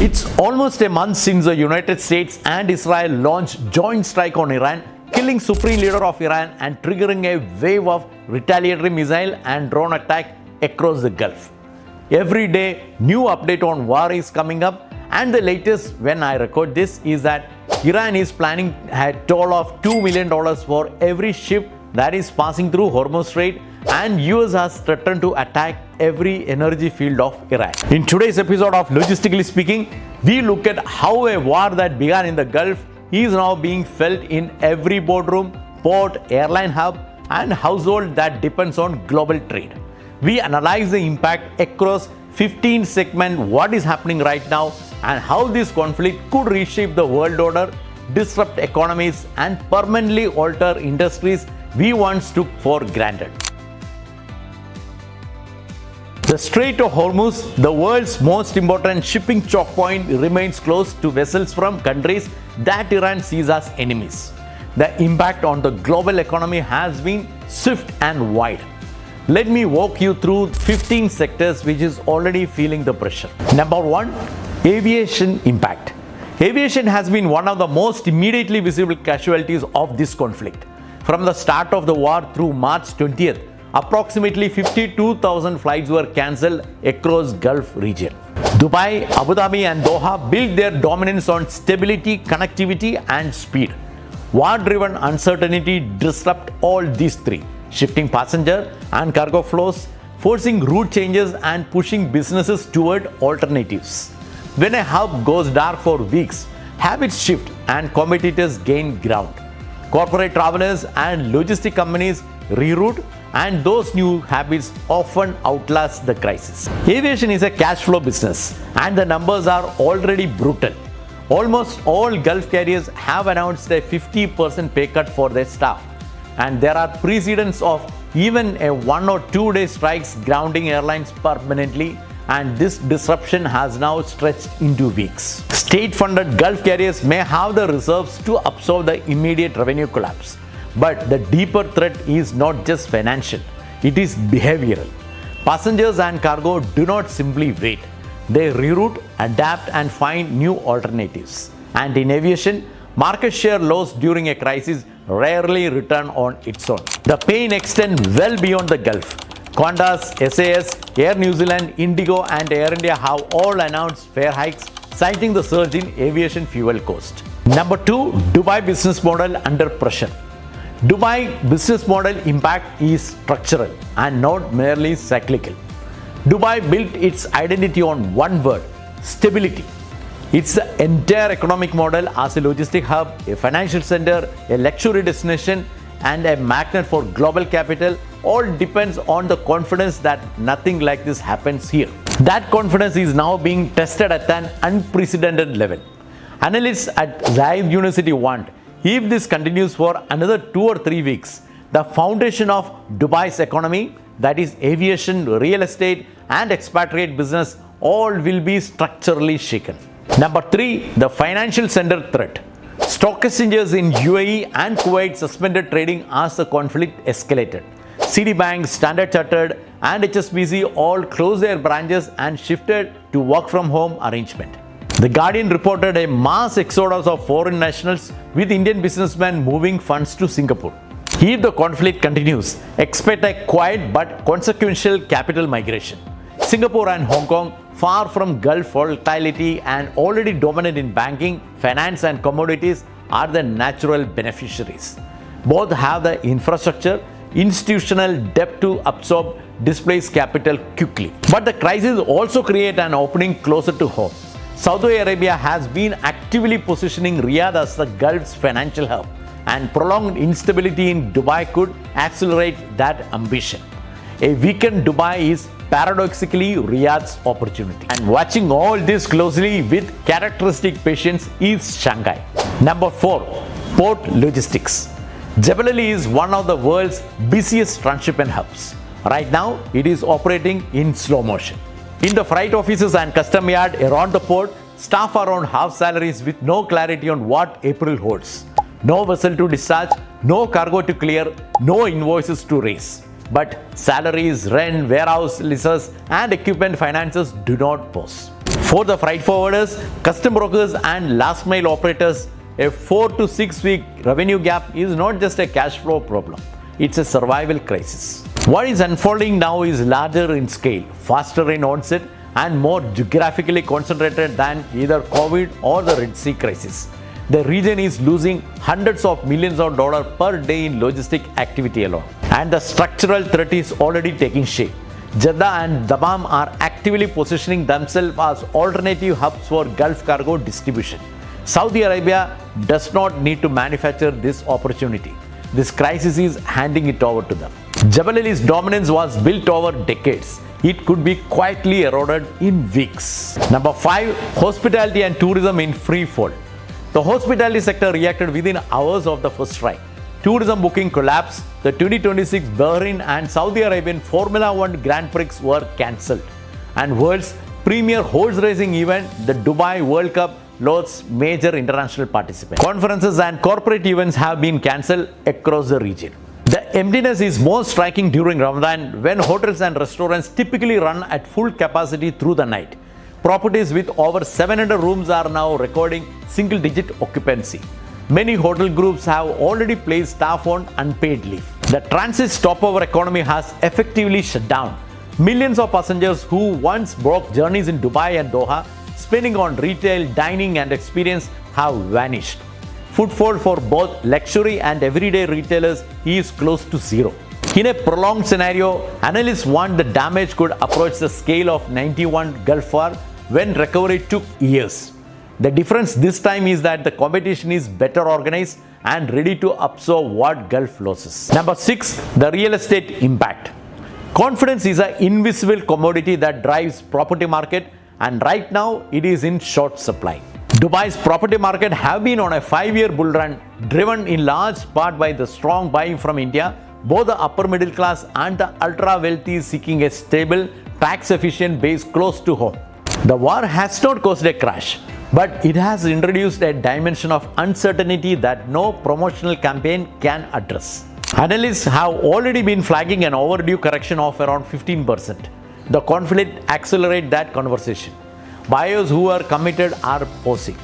It's almost a month since the United States and Israel launched joint strike on Iran, killing supreme leader of Iran and triggering a wave of retaliatory missile and drone attack across the Gulf. Every day, new update on war is coming up, and the latest when I record this is that Iran is planning a toll of $2 million for every ship that is passing through Hormuz Strait, and US has threatened to attack every energy field of Iran. In today's episode of Logistically Speaking, we look at how a war that began in the Gulf is now being felt in every boardroom, port, airline hub, and household that depends on global trade. We analyze the impact across 15 segments, what is happening right now, and how this conflict could reshape the world order, disrupt economies, and permanently alter industries we once took for granted. The Strait of Hormuz, the world's most important shipping choke point, remains closed to vessels from countries that Iran sees as enemies. The impact on the global economy has been swift and wide. Let me walk you through 15 sectors which is already feeling the pressure. Number 1, aviation impact. Aviation has been one of the most immediately visible casualties of this conflict. From the start of the war through March 20th, approximately 52,000 flights were cancelled across Gulf region. Dubai, Abu Dhabi and Doha built their dominance on stability, connectivity and speed. War-driven uncertainty disrupt all these three, shifting passenger and cargo flows, forcing route changes and pushing businesses toward alternatives. When a hub goes dark for weeks, habits shift and competitors gain ground. Corporate travelers and logistic companies reroute, and those new habits often outlast the crisis. Aviation is a cash flow business, and the numbers are already brutal. Almost all Gulf carriers have announced a 50% pay cut for their staff, and there are precedents of even a 1 or 2 day strikes grounding airlines permanently, and this disruption has now stretched into weeks. State-funded Gulf carriers may have the reserves to absorb the immediate revenue collapse. But the deeper threat is not just financial, it is behavioral. Passengers and cargo do not simply wait. They reroute, adapt and find new alternatives. And in aviation, market share loss during a crisis rarely return on its own. The pain extends well beyond the Gulf. Qantas, SAS, Air New Zealand, Indigo and Air India have all announced fare hikes, citing the surge in aviation fuel cost. Number 2, Dubai business model under pressure. Dubai business model impact is structural and not merely cyclical. Dubai built its identity on one word: stability. It's the entire economic model as a logistic hub, a financial center, a luxury destination, and a magnet for global capital all depends on the confidence that nothing like this happens here. That confidence is now being tested at an unprecedented level. Analysts at Zayed University want, if this continues for another 2 or 3 weeks, the foundation of Dubai's economy, that is aviation, real estate and expatriate business, all will be structurally shaken. Number 3, the financial center threat. Stock exchanges in UAE and Kuwait suspended trading as the conflict escalated. Citibank, Standard Chartered and HSBC all closed their branches and shifted to work from home arrangement. The Guardian reported a mass exodus of foreign nationals, with Indian businessmen moving funds to Singapore. If the conflict continues, expect a quiet but consequential capital migration. Singapore and Hong Kong, far from Gulf volatility and already dominant in banking, finance and commodities, are the natural beneficiaries. Both have the infrastructure, institutional depth to absorb displaced capital quickly. But the crisis also creates an opening closer to home. Saudi Arabia has been actively positioning Riyadh as the Gulf's financial hub, and prolonged instability in Dubai could accelerate that ambition. A weakened Dubai is paradoxically Riyadh's opportunity. And watching all this closely with characteristic patience is Shanghai. Number 4, port logistics. Jebel Ali is one of the world's busiest transshipment hubs. Right now, it is operating in slow motion. In the freight offices and custom yard around the port, staff are on half salaries with no clarity on what April holds. No vessel to discharge, no cargo to clear, no invoices to raise. But salaries, rent, warehouse leases and equipment finances do not pause. For the freight forwarders, custom brokers and last mile operators, a 4 to 6 week revenue gap is not just a cash flow problem, it's a survival crisis. What is unfolding now is larger in scale, faster in onset, and more geographically concentrated than either COVID or the Red Sea crisis. The region is losing hundreds of millions of dollars per day in logistic activity alone. And the structural threat is already taking shape. Jeddah and Dammam are actively positioning themselves as alternative hubs for Gulf cargo distribution. Saudi Arabia does not need to manufacture this opportunity. This crisis is handing it over to them. Jebel Ali's dominance was built over decades. It could be quietly eroded in weeks. Number 5. Hospitality and tourism in free fall. The hospitality sector reacted within hours of the first strike. Tourism booking collapsed. The 2026 Bahrain and Saudi Arabian Formula One Grand Prix were cancelled. And world's premier horse racing event, the Dubai World Cup, lost major international participants. Conferences and corporate events have been cancelled across the region. The emptiness is most striking during Ramadan, when hotels and restaurants typically run at full capacity through the night. Properties with over 700 rooms are now recording single-digit occupancy. Many hotel groups have already placed staff on unpaid leave. The transit stopover economy has effectively shut down. Millions of passengers who once broke journeys in Dubai and Doha, spending on retail, dining and experience, have vanished. Footfall for both luxury and everyday retailers is close to zero. In a prolonged scenario, analysts warned the damage could approach the scale of 91 Gulf War, when recovery took years. The difference this time is that the competition is better organized and ready to absorb what Gulf losses. Number 6. The real estate impact. Confidence is an invisible commodity that drives property market, and right now it is in short supply. Dubai's property market have been on a 5-year bull run, driven in large part by the strong buying from India. Both the upper middle class and the ultra wealthy seeking a stable, tax-efficient base close to home. The war has not caused a crash, but it has introduced a dimension of uncertainty that no promotional campaign can address. Analysts have already been flagging an overdue correction of around 15%. The conflict accelerates that conversation. Buyers who are committed are pausing.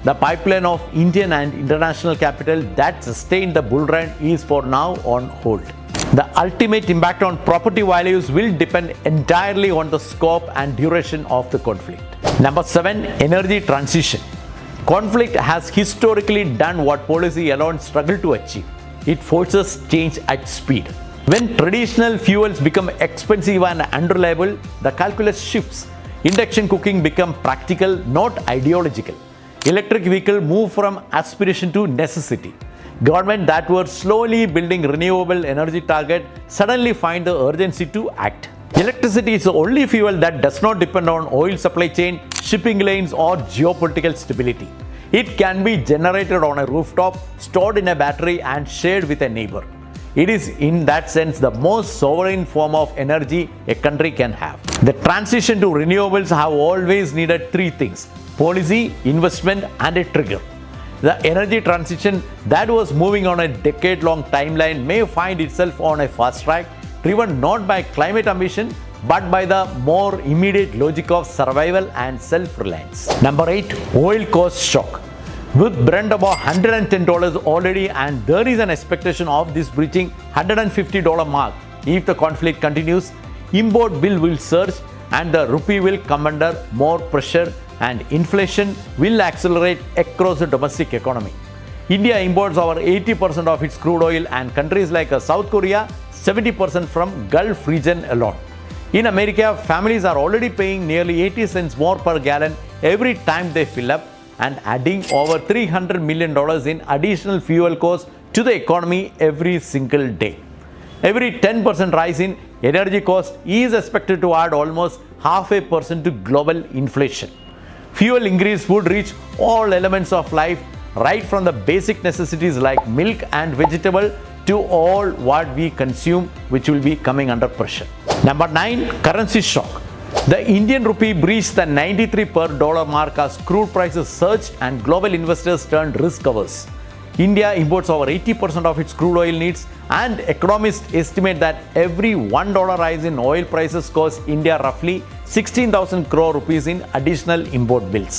The pipeline of Indian and international capital that sustained the bull run is for now on hold. The ultimate impact on property values will depend entirely on the scope and duration of the conflict. Number 7. Energy transition. Conflict has historically done what policy alone struggled to achieve. It forces change at speed. When traditional fuels become expensive and unreliable, the calculus shifts. Induction cooking become practical, not ideological. Electric vehicles move from aspiration to necessity. Governments that were slowly building renewable energy target suddenly find the urgency to act. Electricity is the only fuel that does not depend on oil supply chain, shipping lanes or geopolitical stability. It can be generated on a rooftop, stored in a battery and shared with a neighbor. It is in that sense the most sovereign form of energy a country can have. The transition to renewables have always needed 3 things: policy, investment and a trigger. The energy transition that was moving on a decade-long timeline may find itself on a fast track, driven not by climate ambition but by the more immediate logic of survival and self-reliance. Number 8. Oil cost shock. With Brent above $110 already, and there is an expectation of this breaching $150 mark if the conflict continues, import bill will surge and the rupee will come under more pressure and inflation will accelerate across the domestic economy. India imports over 80% of its crude oil, and countries like South Korea 70% from Gulf region alone. In America, families are already paying nearly 80 cents more per gallon every time they fill up, and adding over $300 million in additional fuel costs to the economy every single day. Every 10% rise in energy cost is expected to add almost 0.5% to global inflation. Fuel increase would reach all elements of life, right from the basic necessities like milk and vegetable to all what we consume, which will be coming under pressure. Number 9. Currency shock. The Indian rupee breached the 93 per dollar mark as crude prices surged and global investors turned risk averse. India imports over 80% of its crude oil needs, and economists estimate that every $1 rise in oil prices costs India roughly 16,000 crore rupees in additional import bills.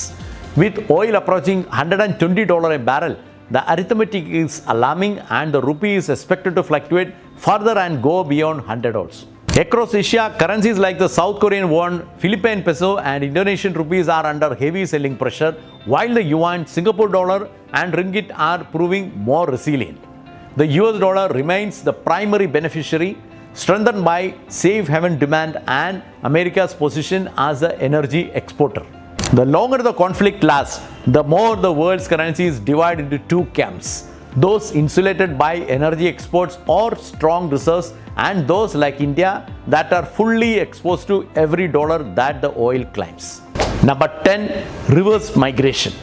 With oil approaching $120 a barrel, the arithmetic is alarming and the rupee is expected to fluctuate further and go beyond 100 also. Across Asia, currencies like the South Korean won, Philippine peso and Indonesian rupees are under heavy selling pressure, while the yuan, Singapore dollar and ringgit are proving more resilient. The US dollar remains the primary beneficiary, strengthened by safe haven demand and America's position as an energy exporter. The longer the conflict lasts, the more the world's currencies divide into two camps: those insulated by energy exports or strong reserves, and those like India that are fully exposed to every dollar that the oil climbs. Number 10. Reverse migration.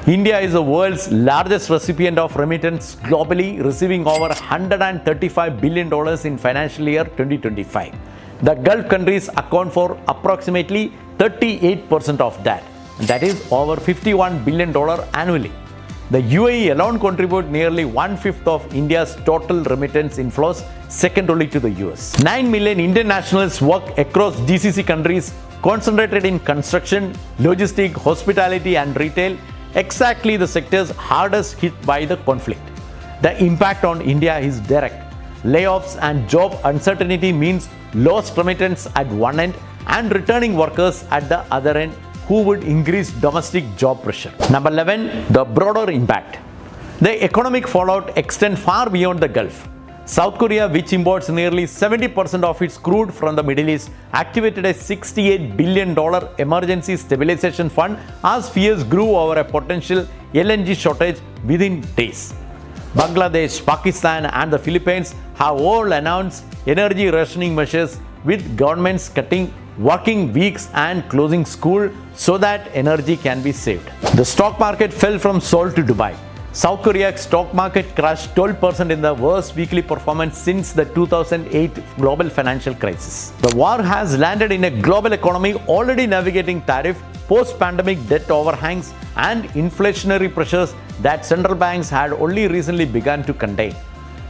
India is the world's largest recipient of remittance globally, receiving over $135 billion in financial year 2025. The Gulf countries account for approximately 38% of that. That is over $51 billion annually. The UAE alone contributes nearly 1/5 of India's total remittance inflows, second only to the US. 9 million Indian nationals work across GCC countries, concentrated in construction, logistics, hospitality and retail, exactly the sectors hardest hit by the conflict. The impact on India is direct. Layoffs and job uncertainty means lost remittance at one end and returning workers at the other end, who would increase domestic job pressure. Number 11. The broader impact. The economic fallout extends far beyond the Gulf. South Korea, which imports nearly 70% of its crude from the Middle East, activated a $68 billion emergency stabilization fund as fears grew over a potential LNG shortage within days. Bangladesh, Pakistan and the Philippines have all announced energy rationing measures, with governments cutting working weeks and closing school so that energy can be saved. The stock market fell from Seoul to Dubai. South Korea's stock market crashed 12% in the worst weekly performance since the 2008 global financial crisis. The war has landed in a global economy already navigating tariff, post-pandemic debt overhangs and inflationary pressures that central banks had only recently begun to contain.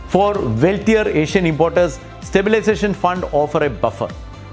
For wealthier Asian importers, stabilization fund offer a buffer.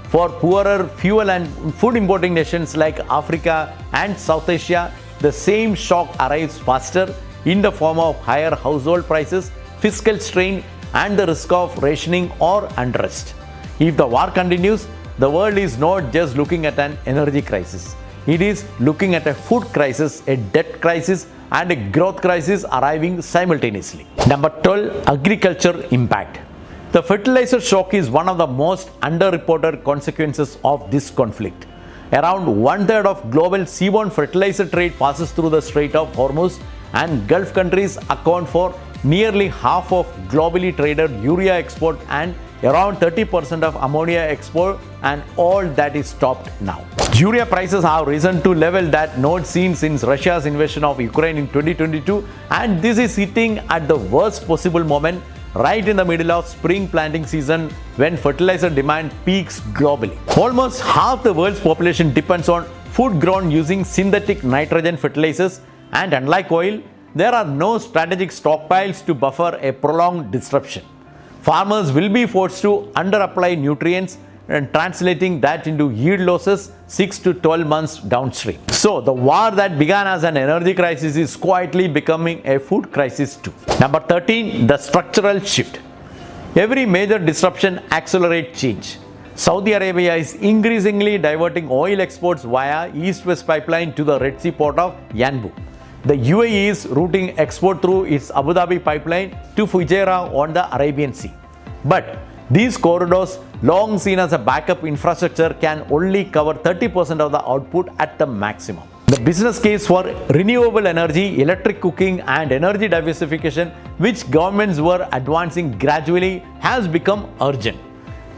For poorer fuel and food importing nations like Africa and South Asia, the same shock arrives faster in the form of higher household prices, fiscal strain, and the risk of rationing or unrest. If the war continues, the world is not just looking at an energy crisis. It is looking at a food crisis, a debt crisis, and a growth crisis arriving simultaneously. Number 12. Agriculture impact. The fertilizer shock is one of the most underreported consequences of this conflict. Around 1/3 of global seaborne fertilizer trade passes through the Strait of Hormuz, and Gulf countries account for nearly half of globally traded urea export and around 30% of ammonia export, and all that is stopped now. Urea prices have risen to level that not seen since Russia's invasion of Ukraine in 2022, and this is hitting at the worst possible moment, right in the middle of spring planting season when fertilizer demand peaks globally. Almost half the world's population depends on food grown using synthetic nitrogen fertilizers, and unlike oil, there are no strategic stockpiles to buffer a prolonged disruption. Farmers will be forced to underapply nutrients, and translating that into yield losses 6 to 12 months downstream. So the war that began as an energy crisis is quietly becoming a food crisis too. Number 13. The structural shift. Every major disruption accelerates change. Saudi Arabia is increasingly diverting oil exports via East-West pipeline to the Red Sea port of Yanbu. The UAE is routing export through its Abu Dhabi pipeline to Fujairah on the Arabian Sea. But these corridors, long seen as a backup infrastructure, can only cover 30% of the output at the maximum. The business case for renewable energy, electric cooking, and energy diversification, which governments were advancing gradually, has become urgent.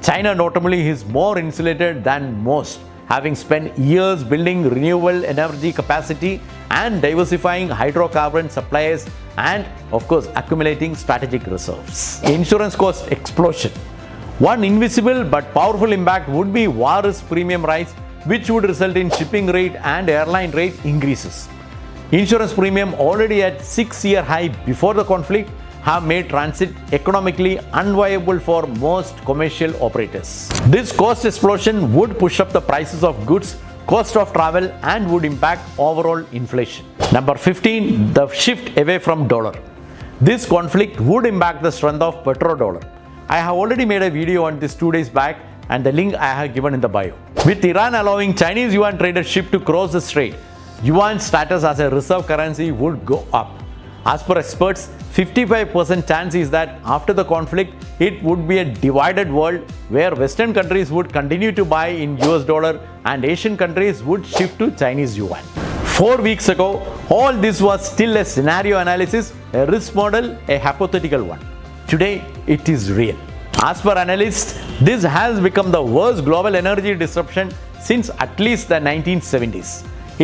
China, notably, is more insulated than most, having spent years building renewable energy capacity and diversifying hydrocarbon supplies and, of course, accumulating strategic reserves. Insurance cost explosion. One invisible but powerful impact would be war risk premium rise, which would result in shipping rate and airline rate increases. Insurance premium, already at 6-year high before the conflict, have made transit economically unviable for most commercial operators. This cost explosion would push up the prices of goods, cost of travel, and would impact overall inflation. Number 15, the shift away from dollar. This conflict would impact the strength of petrodollar. I have already made a video on this 2 days back, and the link I have given in the bio. With Iran allowing Chinese yuan traded ship to cross the strait, yuan's status as a reserve currency would go up. As per experts, 55% chance is that after the conflict, it would be a divided world where Western countries would continue to buy in US dollar and Asian countries would shift to Chinese yuan. 4 weeks ago, all this was still a scenario analysis, a risk model, a hypothetical one. Today, it is real. As per analysts, this has become the worst global energy disruption since at least the 1970s.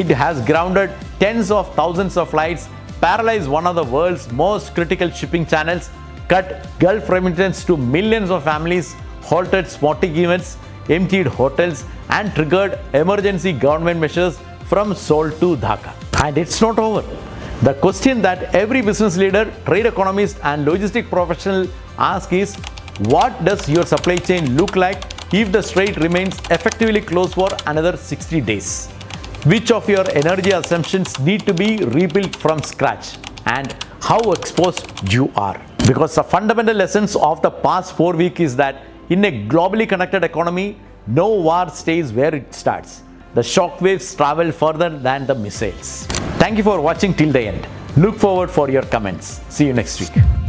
It has grounded tens of thousands of flights, paralyzed one of the world's most critical shipping channels, cut Gulf remittance to millions of families, halted sporting events, emptied hotels, and triggered emergency government measures from Seoul to Dhaka. And it's not over. The question that every business leader, trade economist, and logistic professional ask is, what does your supply chain look like if the strait remains effectively closed for another 60 days? Which of your energy assumptions need to be rebuilt from scratch, and how exposed you are? Because the fundamental essence of the past 4 weeks is that in a globally connected economy, no war stays where it starts. The shockwaves travel further than the missiles. Thank you for watching till the end. Look forward for your comments. See you next week.